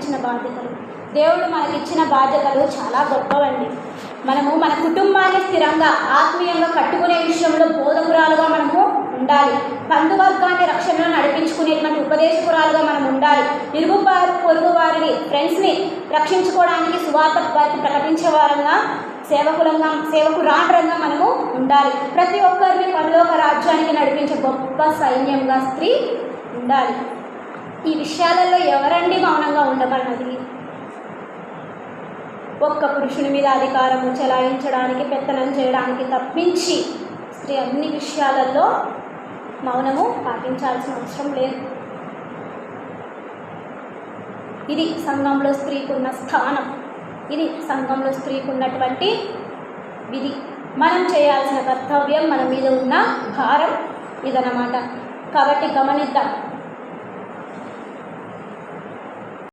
ఇచ్చిన బాధ్యతలు. దేవుడు మనకిచ్చిన బాధ్యతలు చాలా గొప్పవండి. మనము మన కుటుంబాన్ని స్థిరంగా ఆత్మీయంగా కట్టుకునే విషయంలో బోధకురాలుగా మనము ఉండాలి. బంధువర్గాన్ని రక్షణలో నడిపించుకునేటువంటి ఉపదేశకురాలుగా మనం ఉండాలి. ఇరుగు పొరుగు వారిని, ఫ్రెండ్స్ని రక్షించుకోవడానికి సువార్త ప్రకటించే వారంగా, సేవకురాండ్రంగా మనము ఉండాలి. ప్రతి ఒక్కరిని పరలోక రాజ్యానికి నడిపించే గొప్ప సైన్యంగా స్త్రీ ఉండాలి. ఈ విషయాలలో ఎవరండి మౌనంగా ఉండమన్నది? ఒక్క పురుషుని మీద అధికారము చెలాయించడానికి, పెత్తనం చేయడానికి తప్పించి స్త్రీ అన్ని విషయాలలో మౌనము పాటించాల్సిన అవసరం లేదు. ఇది సంఘంలో స్త్రీకి ఉన్న స్థానం, ఇది సంఘంలో స్త్రీకి ఉన్నటువంటి విధి. మనం చేయాల్సిన కర్తవ్యం, మన మీద ఉన్న భారం ఇదన్నమాట. కాబట్టి గమనిద్దాం.